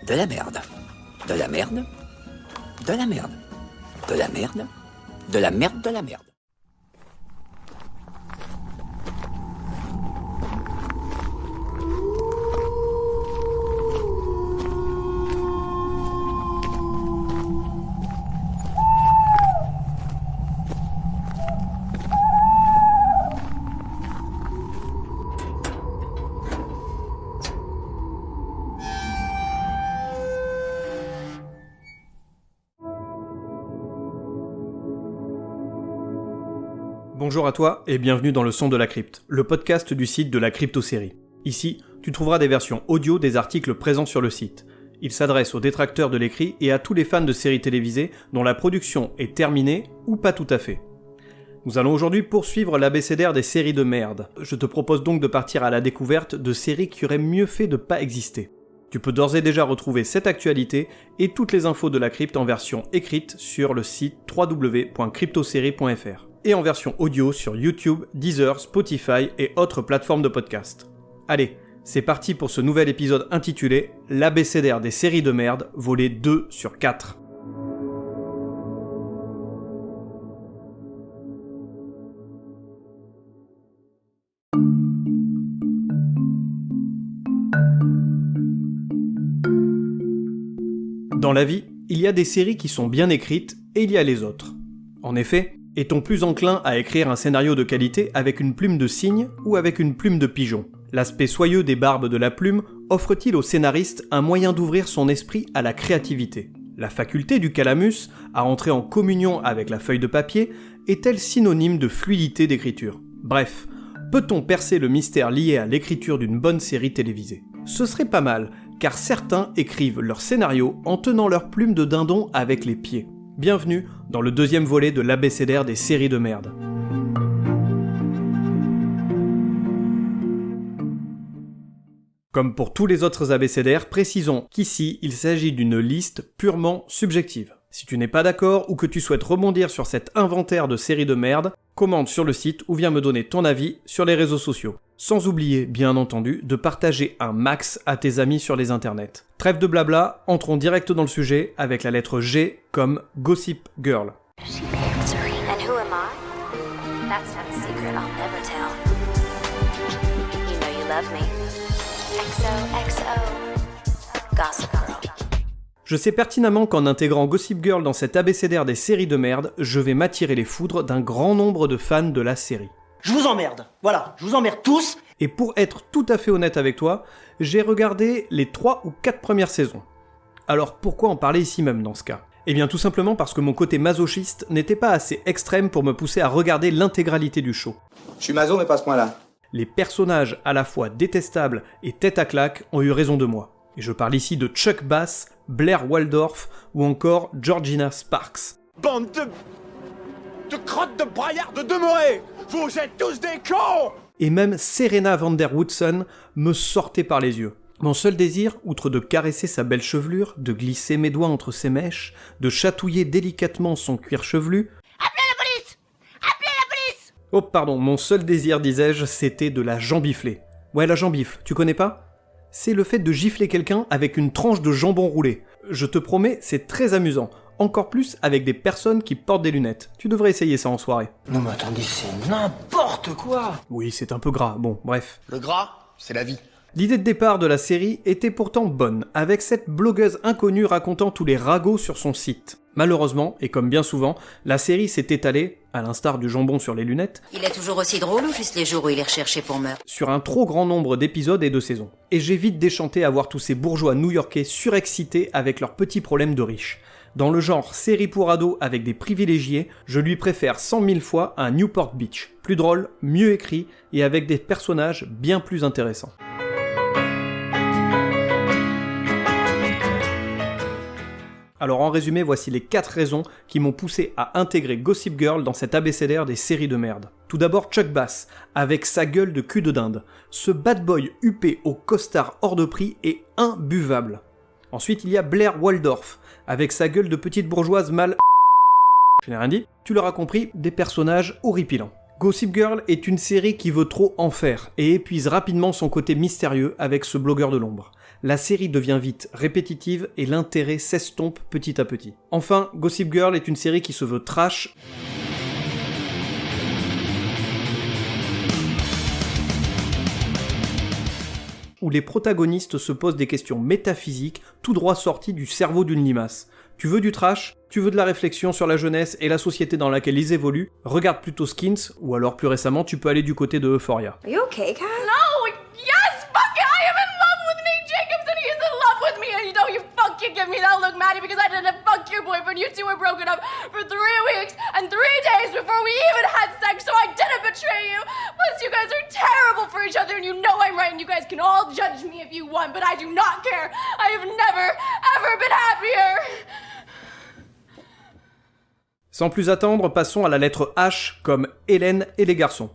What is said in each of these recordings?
De la merde. De la merde. De la merde. De la merde. De la merde de la merde. Bonjour à toi et bienvenue dans le Son de la Crypte, le podcast du site de la Crypto-série. Ici, tu trouveras des versions audio des articles présents sur le site. Il s'adresse aux détracteurs de l'écrit et à tous les fans de séries télévisées dont la production est terminée ou pas tout à fait. Nous allons aujourd'hui poursuivre l'abécédaire des séries de merde. Je te propose donc de partir à la découverte de séries qui auraient mieux fait de pas exister. Tu peux d'ores et déjà retrouver cette actualité et toutes les infos de la crypte en version écrite sur le site www.cryptoserie.fr. Et en version audio sur YouTube, Deezer, Spotify et autres plateformes de podcast. Allez, c'est parti pour ce nouvel épisode intitulé « L'abécédaire des séries de merde, volet 2 sur 4 ». Dans la vie, il y a des séries qui sont bien écrites et il y a les autres. En effet, est-on plus enclin à écrire un scénario de qualité avec une plume de cygne ou avec une plume de pigeon ? L'aspect soyeux des barbes de la plume offre-t-il au scénariste un moyen d'ouvrir son esprit à la créativité ? La faculté du calamus à entrer en communion avec la feuille de papier est-elle synonyme de fluidité d'écriture ? Bref, peut-on percer le mystère lié à l'écriture d'une bonne série télévisée ? Ce serait pas mal, car certains écrivent leur scénario en tenant leur plume de dindon avec les pieds. Bienvenue dans le deuxième volet de l'abécédaire des séries de merde. Comme pour tous les autres abécédaires, précisons qu'ici il s'agit d'une liste purement subjective. Si tu n'es pas d'accord ou que tu souhaites rebondir sur cet inventaire de séries de merde, commente sur le site ou viens me donner ton avis sur les réseaux sociaux. Sans oublier, bien entendu, de partager un max à tes amis sur les internets. Trêve de blabla, entrons direct dans le sujet avec la lettre G comme Gossip Girl. And who am I? That's not a secret I'll never tell. You know you love me. XOXO. Gossip Girl. Je sais pertinemment qu'en intégrant Gossip Girl dans cet abécédaire des séries de merde, je vais m'attirer les foudres d'un grand nombre de fans de la série. Je vous emmerde, voilà, je vous emmerde tous. Et pour être tout à fait honnête avec toi, j'ai regardé les 3 ou 4 premières saisons. Alors pourquoi en parler ici même dans ce cas ? Eh bien tout simplement parce que mon côté masochiste n'était pas assez extrême pour me pousser à regarder l'intégralité du show. Je suis maso mais pas à ce point-là. Les personnages à la fois détestables et tête à claque ont eu raison de moi. Et je parle ici de Chuck Bass, Blair Waldorf ou encore Georgina Sparks. Bande de crottes de braillards de demeurés. Vous êtes tous des cons. Et même Serena van der Woodsen me sortait par les yeux. Mon seul désir, outre de caresser sa belle chevelure, de glisser mes doigts entre ses mèches, de chatouiller délicatement son cuir chevelu... Appelez la police ! Appelez la police ! Oh pardon, mon seul désir, disais-je, c'était de la jambifler. Ouais, la jambifle, tu connais pas ? C'est le fait de gifler quelqu'un avec une tranche de jambon roulé. Je te promets, c'est très amusant. Encore plus avec des personnes qui portent des lunettes. Tu devrais essayer ça en soirée. Non mais attendez, c'est n'importe quoi. Oui, c'est un peu gras, bon, bref. Le gras, c'est la vie. L'idée de départ de la série était pourtant bonne, avec cette blogueuse inconnue racontant tous les ragots sur son site. Malheureusement, et comme bien souvent, la série s'est étalée, à l'instar du jambon sur les lunettes, Il est toujours aussi drôle ou juste les jours où il est recherché pour meurtre? sur un trop grand nombre d'épisodes et de saisons. Et j'ai vite déchanté à voir tous ces bourgeois new-yorkais surexcités avec leurs petits problèmes de riches. Dans le genre série pour ados avec des privilégiés, je lui préfère 100 000 fois un Newport Beach. Plus drôle, mieux écrit et avec des personnages bien plus intéressants. Alors en résumé, voici les 4 raisons qui m'ont poussé à intégrer Gossip Girl dans cet abécédaire des séries de merde. Tout d'abord Chuck Bass, avec sa gueule de cul de dinde. Ce bad boy huppé au costard hors de prix est imbuvable. Ensuite il y a Blair Waldorf, avec sa gueule de petite bourgeoise mal... Je n'ai rien dit, tu l'auras compris, des personnages horripilants. Gossip Girl est une série qui veut trop en faire, et épuise rapidement son côté mystérieux avec ce blogueur de l'ombre. la série devient vite répétitive et l'intérêt s'estompe petit à petit. Enfin, Gossip Girl est une série qui se veut trash, où les protagonistes se posent des questions métaphysiques tout droit sorties du cerveau d'une limace. Tu veux du trash? Tu veux de la réflexion sur la jeunesse et la société dans laquelle ils évoluent? Regarde plutôt Skins, ou alors plus récemment, tu peux aller du côté de Euphoria. Are you okay, Kat? No! Yes! Fuck it! I am in love with Nate Jacobs and he is in love with me! And you know you fucking give me that look, Maddie, because I didn't fuck your boyfriend. You two were broken up for 3 weeks and 3 days before we even had sex, so I didn't betray you! Plus, you guys are terrible for each other and you know I'm right and you guys can all judge me if you want, but I do not care! I have never, ever been happier! Sans plus attendre, passons à la lettre H comme Hélène et les garçons.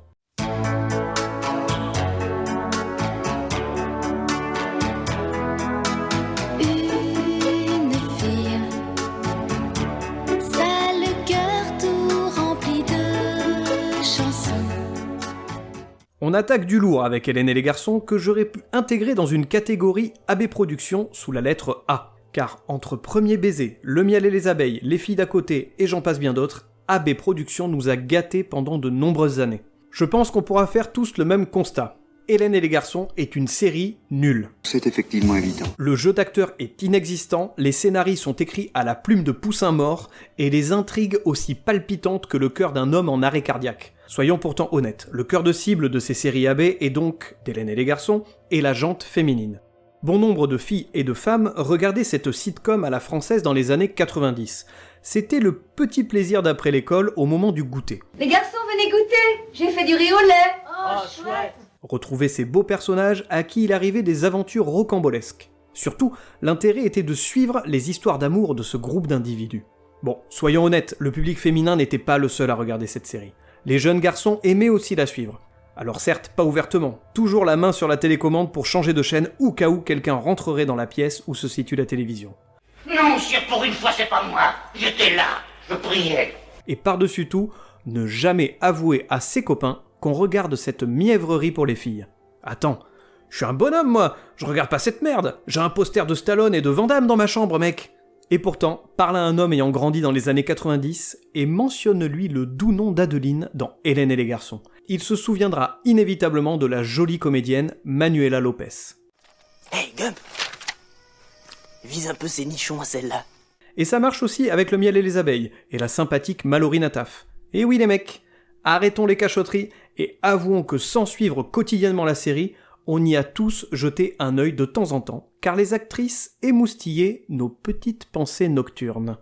Une fille, ça le cœur tout rempli de chansons. On attaque du lourd avec Hélène et les garçons que j'aurais pu intégrer dans une catégorie AB Productions sous la lettre A. Car entre Premier baiser, Le miel et les abeilles, Les filles d'à côté et j'en passe bien d'autres, AB Productions nous a gâtés pendant de nombreuses années. Je pense qu'on pourra faire tous le même constat. Hélène et les garçons est une série nulle. C'est effectivement évident. Le jeu d'acteur est inexistant, les scénarios sont écrits à la plume de poussin mort, et les intrigues aussi palpitantes que le cœur d'un homme en arrêt cardiaque. Soyons pourtant honnêtes, le cœur de cible de ces séries AB est donc, d'Hélène et les garçons, et la jante féminine. Bon nombre de filles et de femmes regardaient cette sitcom à la française dans les années 90. C'était le petit plaisir d'après l'école au moment du goûter. Les garçons, venez goûter. J'ai fait du riz au lait. Oh, chouette. Retrouver ces beaux personnages à qui il arrivait des aventures rocambolesques. Surtout, l'intérêt était de suivre les histoires d'amour de ce groupe d'individus. Bon, soyons honnêtes, le public féminin n'était pas le seul à regarder cette série. Les jeunes garçons aimaient aussi la suivre. Alors certes, pas ouvertement, toujours la main sur la télécommande pour changer de chaîne au cas où quelqu'un rentrerait dans la pièce où se situe la télévision. Non, sire, pour une fois, c'est pas moi. J'étais là, je priais. Et par-dessus tout, ne jamais avouer à ses copains qu'on regarde cette mièvrerie pour les filles. Attends, je suis un bonhomme moi, je regarde pas cette merde, j'ai un poster de Stallone et de Van Damme dans ma chambre, mec. Et pourtant, parle à un homme ayant grandi dans les années 90 et mentionne-lui le doux nom d'Adeline dans Hélène et les garçons. Il se souviendra inévitablement de la jolie comédienne Manuela Lopez. Hey, Gump! Vise un peu ces nichons à celle-là. Et ça marche aussi avec Le miel et les abeilles, et la sympathique Mallory Nataf. Et oui les mecs, arrêtons les cachotteries, et avouons que sans suivre quotidiennement la série, on y a tous jeté un œil de temps en temps, car les actrices émoustillaient nos petites pensées nocturnes.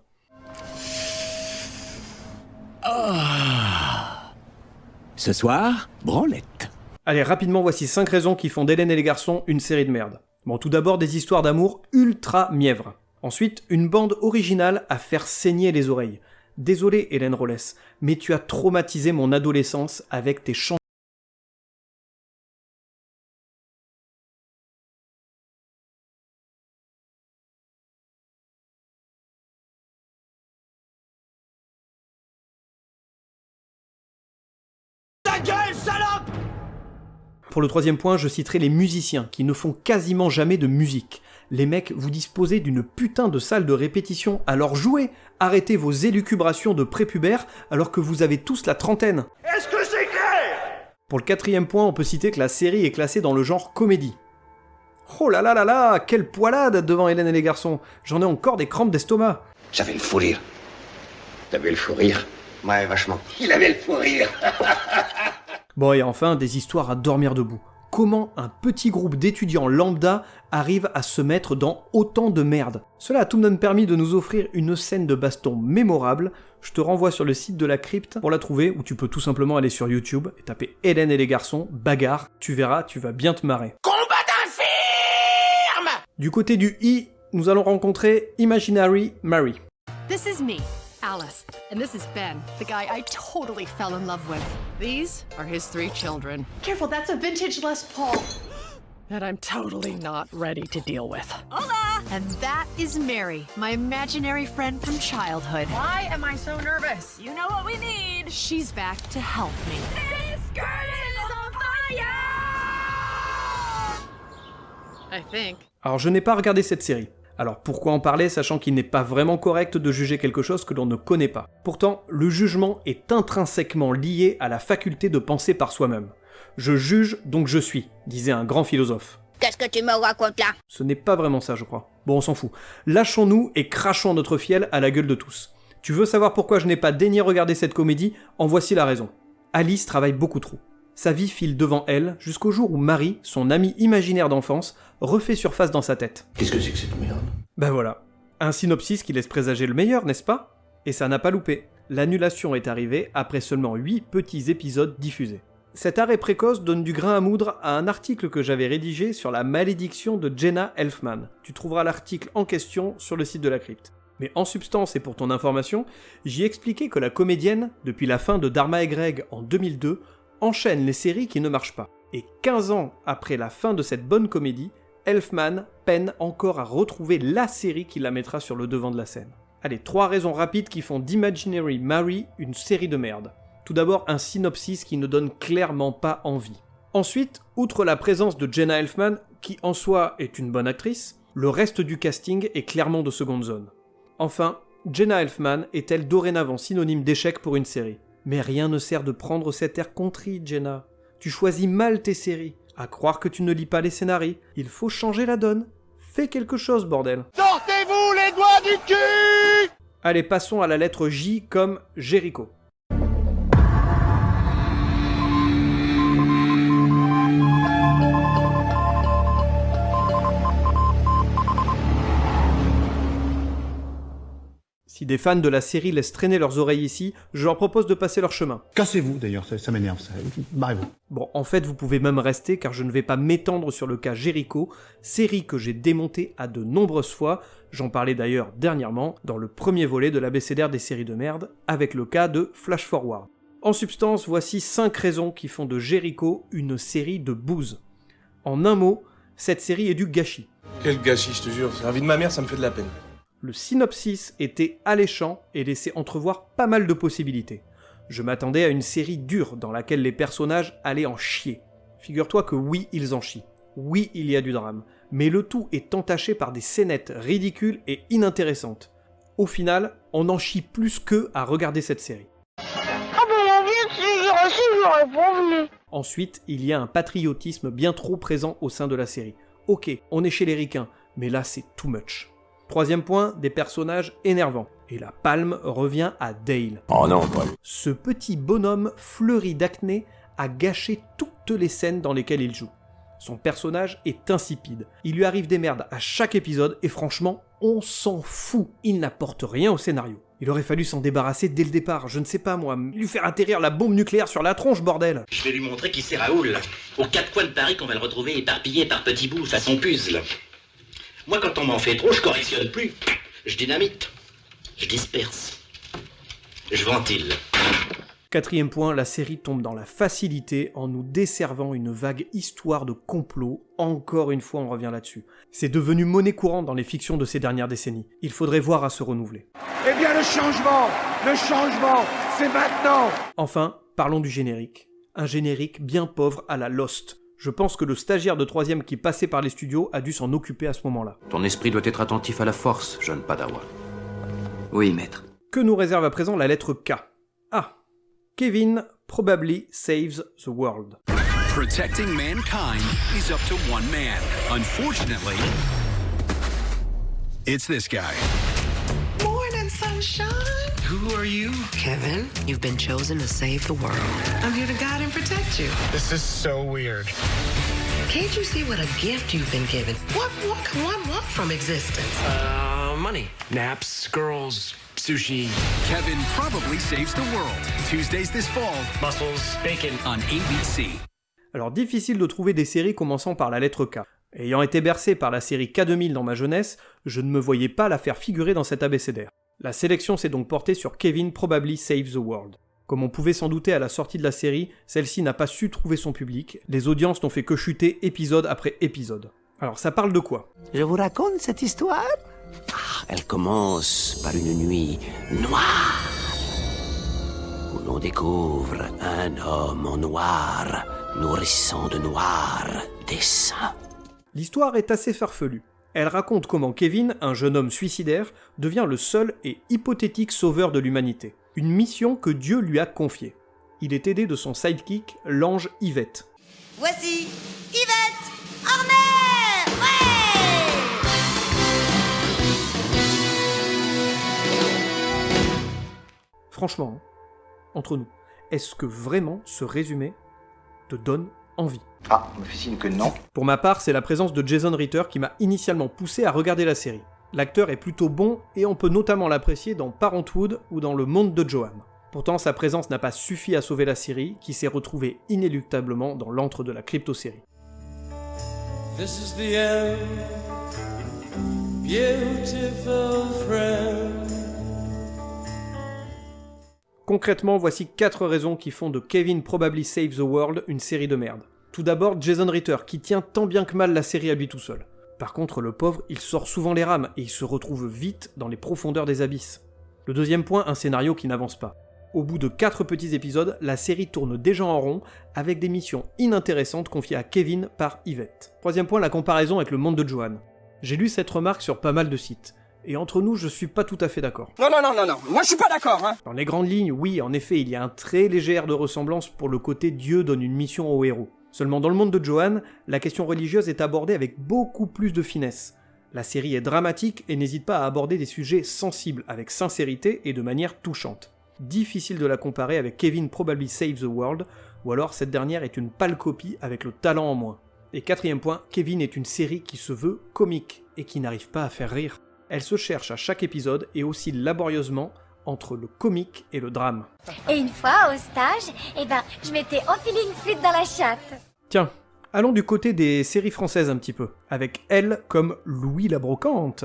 Ce soir, branlette. Allez, rapidement, voici 5 raisons qui font d'Hélène et les garçons une série de merde. Bon, tout d'abord, des histoires d'amour ultra mièvres. Ensuite, une bande originale à faire saigner les oreilles. Désolé, Hélène Rollès, mais tu as traumatisé mon adolescence avec tes chants. Ta gueule, salope! Pour le troisième point, je citerai les musiciens, qui ne font quasiment jamais de musique. Les mecs, vous disposez d'une putain de salle de répétition, alors jouez! Arrêtez vos élucubrations de prépubères alors que vous avez tous la trentaine. Est-ce que c'est clair? Pour le quatrième point, on peut citer que la série est classée dans le genre comédie. Oh là là là là, quelle poilade devant Hélène et les garçons. J'en ai encore des crampes d'estomac. J'avais le fou rire. T'avais le fou rire? Ouais, vachement. Il avait le fou rire. Bon, et enfin, des histoires à dormir debout. Comment un petit groupe d'étudiants lambda arrive à se mettre dans autant de merde? Cela a tout de même permis de nous offrir une scène de baston mémorable. Je te renvoie sur le site de la crypte pour la trouver, ou tu peux tout simplement aller sur YouTube et taper Hélène et les garçons, bagarre. Tu verras, tu vas bien te marrer. Combat d'infirme! Du côté du I, nous allons rencontrer Imaginary Mary. This is me, Alice, and this is Ben, the guy I totally fell in love with. These are his 3 children. Careful, that's a vintage Les Paul. That I'm totally not ready to deal with. Hola! And that is Mary, my imaginary friend from childhood. Why am I so nervous? You know what we need. She's back to help me. This girl is on fire! I think. Alors je n'ai pas regardé cette série. Alors pourquoi en parler sachant qu'il n'est pas vraiment correct de juger quelque chose que l'on ne connaît pas? Pourtant, le jugement est intrinsèquement lié à la faculté de penser par soi-même. Je juge, donc je suis, disait un grand philosophe. Qu'est-ce que tu me racontes là? Ce n'est pas vraiment ça, je crois. Bon, on s'en fout. Lâchons-nous et crachons notre fiel à la gueule de tous. Tu veux savoir pourquoi je n'ai pas daigné regarder cette comédie? En voici la raison. Alice travaille beaucoup trop. Sa vie file devant elle jusqu'au jour où Marie, son amie imaginaire d'enfance, refait surface dans sa tête. Qu'est-ce que c'est que cette merde? Ben voilà. Un synopsis qui laisse présager le meilleur, n'est-ce pas? Et ça n'a pas loupé. L'annulation est arrivée après seulement 8 petits épisodes diffusés. Cet arrêt précoce donne du grain à moudre à un article que j'avais rédigé sur la malédiction de Jenna Elfman. Tu trouveras l'article en question sur le site de la crypte. Mais en substance et pour ton information, j'y expliquais que la comédienne, depuis la fin de Dharma et Greg en 2002, enchaîne les séries qui ne marchent pas. Et 15 ans après la fin de cette bonne comédie, Elfman peine encore à retrouver la série qui la mettra sur le devant de la scène. Allez, 3 raisons rapides qui font d'Imaginary Mary une série de merde. Tout d'abord, un synopsis qui ne donne clairement pas envie. Ensuite, outre la présence de Jenna Elfman, qui en soi est une bonne actrice, le reste du casting est clairement de seconde zone. Enfin, Jenna Elfman est-elle dorénavant synonyme d'échec pour une série? Mais rien ne sert de prendre cet air contrit, Jenna. Tu choisis mal tes séries. À croire que tu ne lis pas les scénarios. Il faut changer la donne. Fais quelque chose, bordel. Sortez-vous les doigts du cul! Allez, passons à la lettre J comme Jericho. Si des fans de la série laissent traîner leurs oreilles ici, je leur propose de passer leur chemin. Cassez-vous d'ailleurs, ça m'énerve, ça. Barrez-vous. Bon, en fait, vous pouvez même rester car je ne vais pas m'étendre sur le cas Jericho, série que j'ai démontée à de nombreuses fois, j'en parlais d'ailleurs dernièrement dans le premier volet de l'abécédaire des séries de merde, avec le cas de Flash Forward. En substance, voici 5 raisons qui font de Jericho une série de bouse. En un mot, cette série est du gâchis. Quel gâchis, je te jure, c'est la vie de ma mère, ça me fait de la peine. Le synopsis était alléchant et laissait entrevoir pas mal de possibilités. Je m'attendais à une série dure dans laquelle les personnages allaient en chier. Figure-toi que oui, ils en chient. Oui, il y a du drame. Mais le tout est entaché par des scénettes ridicules et inintéressantes. Au final, on en chie plus qu'eux à regarder cette série. Ah ben bien sûr, j'aurais pas. Ensuite, il y a un patriotisme bien trop présent au sein de la série. Ok, on est chez les ricains, mais là c'est too much. Troisième point, des personnages énervants. Et la palme revient à Dale. Oh non, Paul. Ce petit bonhomme fleuri d'acné a gâché toutes les scènes dans lesquelles il joue. Son personnage est insipide. Il lui arrive des merdes à chaque épisode et franchement, on s'en fout. Il n'apporte rien au scénario. Il aurait fallu s'en débarrasser dès le départ, je ne sais pas moi, lui faire atterrir la bombe nucléaire sur la tronche, bordel. Je vais lui montrer qui c'est Raoul. Aux 4 coins de Paris qu'on va le retrouver éparpillé par petits bouts façon puzzle. Moi, quand on m'en fait trop, je correctionne plus. Je dynamite. Je disperse. Je ventile. Quatrième point, la série tombe dans la facilité en nous desservant une vague histoire de complot. Encore une fois, on revient là-dessus. C'est devenu monnaie courante dans les fictions de ces dernières décennies. Il faudrait voir à se renouveler. Eh bien, le changement, c'est maintenant! Enfin, parlons du générique. Un générique bien pauvre à la Lost. Je pense que le stagiaire de 3e qui passait par les studios a dû s'en occuper à ce moment-là. Ton esprit doit être attentif à la force, jeune Padawan. Oui, maître. Que nous réserve à présent la lettre K? Ah, Kevin probably saves the world. Protecting mankind is up to one man. Unfortunately, it's this guy. Morning, sunshine. Who are you? Kevin, you've been chosen to save the world. I'm here to guide and protect you. This is so weird. Can't you see what a gift you've been given? What more can one want from existence? Money. Naps, girls, sushi. Kevin probably saves the world. Tuesdays this fall. Muscles, bacon. On ABC. Alors difficile de trouver des séries commençant par la lettre K. Ayant été bercé par la série K2000 dans ma jeunesse, je ne me voyais pas la faire figurer dans cet abécédaire. La sélection s'est donc portée sur Kevin Probably Saves the World. Comme on pouvait s'en douter à la sortie de la série, celle-ci n'a pas su trouver son public, les audiences n'ont fait que chuter épisode après épisode. Alors ça parle de quoi? Je vous raconte cette histoire? Elle commence par une nuit noire, où l'on découvre un homme en noir, nourrissant de noir des seins. L'histoire est assez farfelue. Elle raconte comment Kevin, un jeune homme suicidaire, devient le seul et hypothétique sauveur de l'humanité. Une mission que Dieu lui a confiée. Il est aidé de son sidekick, l'ange Yvette. Voici Yvette Horner! Ouais! Franchement, entre nous, est-ce que vraiment ce résumé te donne envie? Ah, on me fait signe que non. Pour ma part, c'est la présence de Jason Ritter qui m'a initialement poussé à regarder la série. L'acteur est plutôt bon et on peut notamment l'apprécier dans Parenthood ou dans Le Monde de Joanne. Pourtant, sa présence n'a pas suffi à sauver la série, qui s'est retrouvée inéluctablement dans l'antre de la crypto-série. This is the end, beautiful friend. Concrètement, voici 4 raisons qui font de Kevin Probably Saves the World une série de merde. Tout d'abord, Jason Ritter, qui tient tant bien que mal la série à lui tout seul. Par contre, le pauvre, il sort souvent les rames, et il se retrouve vite dans les profondeurs des abysses. Le deuxième point, un scénario qui n'avance pas. Au bout de 4 petits épisodes, la série tourne déjà en rond, avec des missions inintéressantes confiées à Kevin par Yvette. Troisième point, la comparaison avec Le Monde de Joanne. J'ai lu cette remarque sur pas mal de sites. Et entre nous, je suis pas tout à fait d'accord. Non, moi je suis pas d'accord, hein. Dans les grandes lignes, oui, en effet, il y a un très léger air de ressemblance pour le côté Dieu donne une mission au héros. Seulement dans Le Monde de Joanne, la question religieuse est abordée avec beaucoup plus de finesse. La série est dramatique et n'hésite pas à aborder des sujets sensibles avec sincérité et de manière touchante. Difficile de la comparer avec Kevin Probably Saves the World, ou alors cette dernière est une pâle copie avec le talent en moins. Et quatrième point, Kevin est une série qui se veut comique et qui n'arrive pas à faire rire. Elle se cherche à chaque épisode et oscille laborieusement entre le comique et le drame. Et une fois, au stage, je m'étais enfilé une flûte dans la chatte. Tiens, allons du côté des séries françaises un petit peu, avec elle comme Louis la Brocante.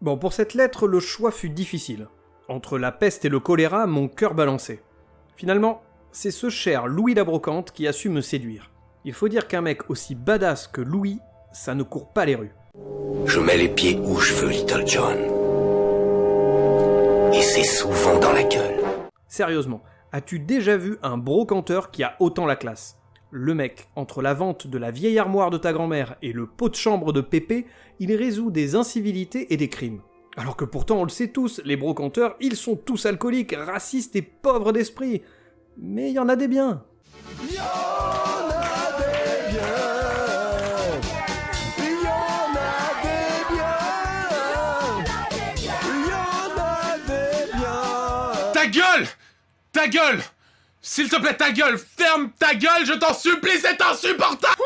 Bon, pour cette lettre, le choix fut difficile. Entre la peste et le choléra, mon cœur balançait. Finalement, c'est ce cher Louis la Brocante qui a su me séduire. Il faut dire qu'un mec aussi badass que Louis, ça ne court pas les rues. Je mets les pieds où je veux, Little John. Et c'est souvent dans la gueule. Sérieusement, as-tu déjà vu un brocanteur qui a autant la classe? Le mec, entre la vente de la vieille armoire de ta grand-mère et le pot de chambre de Pépé, il résout des incivilités et des crimes. Alors que pourtant, on le sait tous, les brocanteurs, ils sont tous alcooliques, racistes et pauvres d'esprit. Mais il y en a des biens. Ta gueule! Ta gueule! S'il te plaît, ta gueule! Ferme ta gueule, je t'en supplie, c'est insupportable!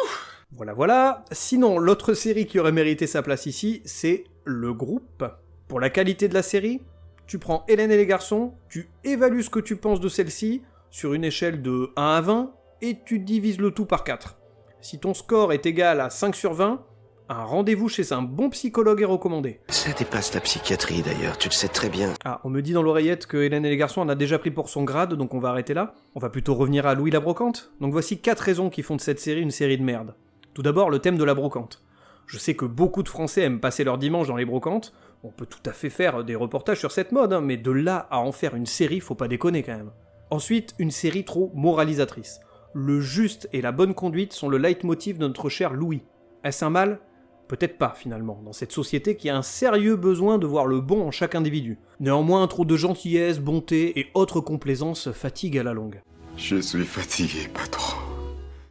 Voilà. Sinon, l'autre série qui aurait mérité sa place ici, c'est Le Groupe. Pour la qualité de la série, tu prends Hélène et les garçons, tu évalues ce que tu penses de celle-ci sur une échelle de 1 à 20, et tu divises le tout par 4. Si ton score est égal à 5 sur 20, un rendez-vous chez un bon psychologue est recommandé. Ça dépasse la psychiatrie d'ailleurs, tu le sais très bien. Ah, on me dit dans l'oreillette que Hélène et les garçons en a déjà pris pour son grade, donc on va arrêter là. On va plutôt revenir à Louis la Brocante. Donc voici 4 raisons qui font de cette série une série de merde. Tout d'abord, le thème de la brocante. Je sais que beaucoup de Français aiment passer leur dimanche dans les brocantes, on peut tout à fait faire des reportages sur cette mode, mais de là à en faire une série, faut pas déconner quand même. Ensuite, une série trop moralisatrice. Le juste et la bonne conduite sont le leitmotiv de notre cher Louis. Est-ce un mal ? Peut-être pas, finalement, dans cette société qui a un sérieux besoin de voir le bon en chaque individu. Néanmoins, trop de gentillesse, bonté et autres complaisances fatiguent à la longue. Je suis fatigué, patron.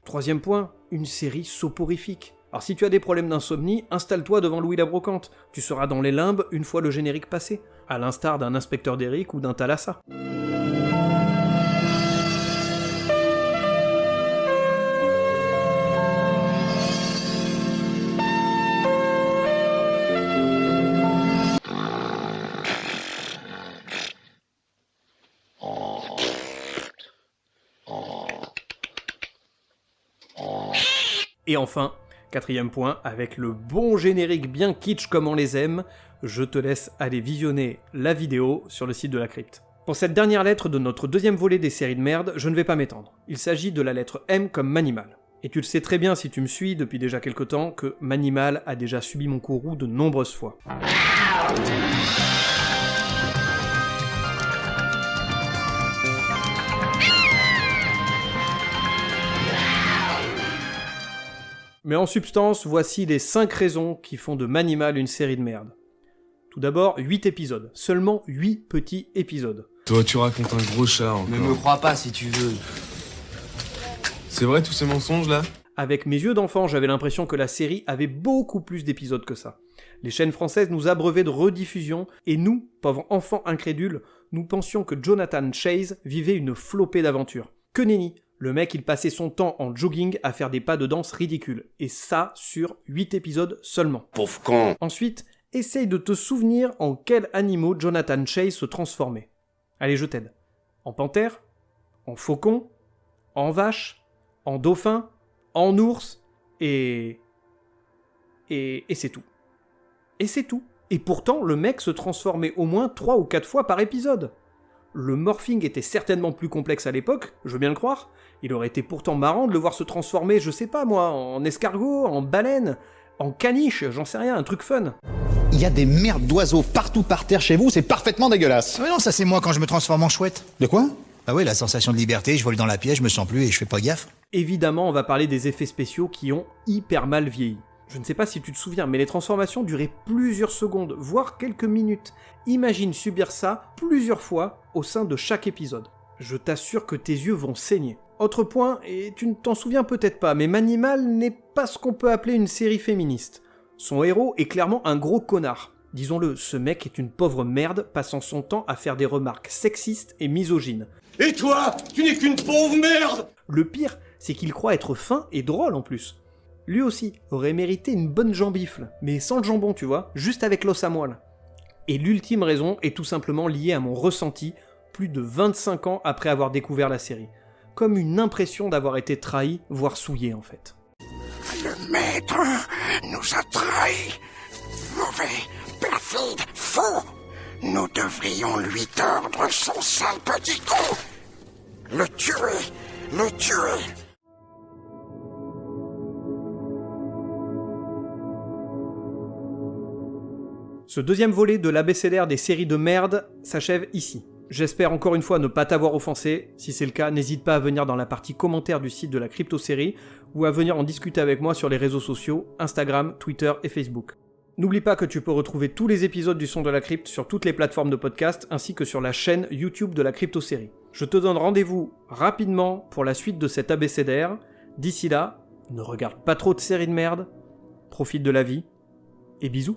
Troisième point, une série soporifique. Alors si tu as des problèmes d'insomnie, installe-toi devant Louis la Brocante. Tu seras dans les limbes une fois le générique passé, à l'instar d'un Inspecteur d'Eric ou d'un Thalassa. Et enfin, quatrième point, avec le bon générique bien kitsch comme on les aime, je te laisse aller visionner la vidéo sur le site de la crypte. Pour cette dernière lettre de notre deuxième volet des séries de merde, je ne vais pas m'étendre. Il s'agit de la lettre M comme Manimal. Et tu le sais très bien si tu me suis depuis déjà quelque temps que Manimal a déjà subi mon courroux de nombreuses fois. Mais en substance, voici les 5 raisons qui font de Manimal une série de merde. Tout d'abord, 8 épisodes. Seulement 8 petits épisodes. Toi, tu racontes un gros chat encore. Ne me crois pas si tu veux. C'est vrai tous ces mensonges là ? Avec mes yeux d'enfant, j'avais l'impression que la série avait beaucoup plus d'épisodes que ça. Les chaînes françaises nous abreuvaient de rediffusions, et nous, pauvres enfants incrédules, nous pensions que Jonathan Chase vivait une flopée d'aventures. Que nenni! Le mec, il passait son temps en jogging à faire des pas de danse ridicules. Et ça, sur 8 épisodes seulement. Pauvre con! Ensuite, essaye de te souvenir en quels animaux Jonathan Chase se transformait. Allez, je t'aide. En panthère? En faucon? En vache? En dauphin? En ours? Et c'est tout. Et c'est tout. Et pourtant, le mec se transformait au moins 3 ou 4 fois par épisode. Le morphing était certainement plus complexe à l'époque, je veux bien le croire. Il aurait été pourtant marrant de le voir se transformer, je sais pas moi, en escargot, en baleine, en caniche, j'en sais rien, un truc fun. Il y a des merdes d'oiseaux partout par terre chez vous, c'est parfaitement dégueulasse. Mais non, ça c'est moi quand je me transforme en chouette. De quoi? Ah oui, la sensation de liberté, je vole dans la pièce, je me sens plus et je fais pas gaffe. Évidemment, on va parler des effets spéciaux qui ont hyper mal vieilli. Je ne sais pas si tu te souviens, mais les transformations duraient plusieurs secondes, voire quelques minutes. Imagine subir ça plusieurs fois au sein de chaque épisode. Je t'assure que tes yeux vont saigner. Autre point, et tu ne t'en souviens peut-être pas, mais Manimal n'est pas ce qu'on peut appeler une série féministe. Son héros est clairement un gros connard. Disons-le, ce mec est une pauvre merde passant son temps à faire des remarques sexistes et misogynes. Et toi, tu n'es qu'une pauvre merde! Le pire, c'est qu'il croit être fin et drôle en plus. Lui aussi aurait mérité une bonne jambifle, mais sans le jambon tu vois, juste avec l'os à moelle. Et l'ultime raison est tout simplement liée à mon ressenti, plus de 25 ans après avoir découvert la série. Comme une impression d'avoir été trahi, voire souillé en fait. Le maître nous a trahis. Mauvais, perfide, faux. Nous devrions lui tordre son sale petit cou. Le tuer, le tuer. Ce deuxième volet de l'abécédaire des séries de merde s'achève ici. J'espère encore une fois ne pas t'avoir offensé. Si c'est le cas, n'hésite pas à venir dans la partie commentaires du site de la Crypto-Série ou à venir en discuter avec moi sur les réseaux sociaux, Instagram, Twitter et Facebook. N'oublie pas que tu peux retrouver tous les épisodes du Son de la Crypte sur toutes les plateformes de podcast ainsi que sur la chaîne YouTube de la Crypto-Série. Je te donne rendez-vous rapidement pour la suite de cet abécédaire. D'ici là, ne regarde pas trop de séries de merde, profite de la vie et bisous.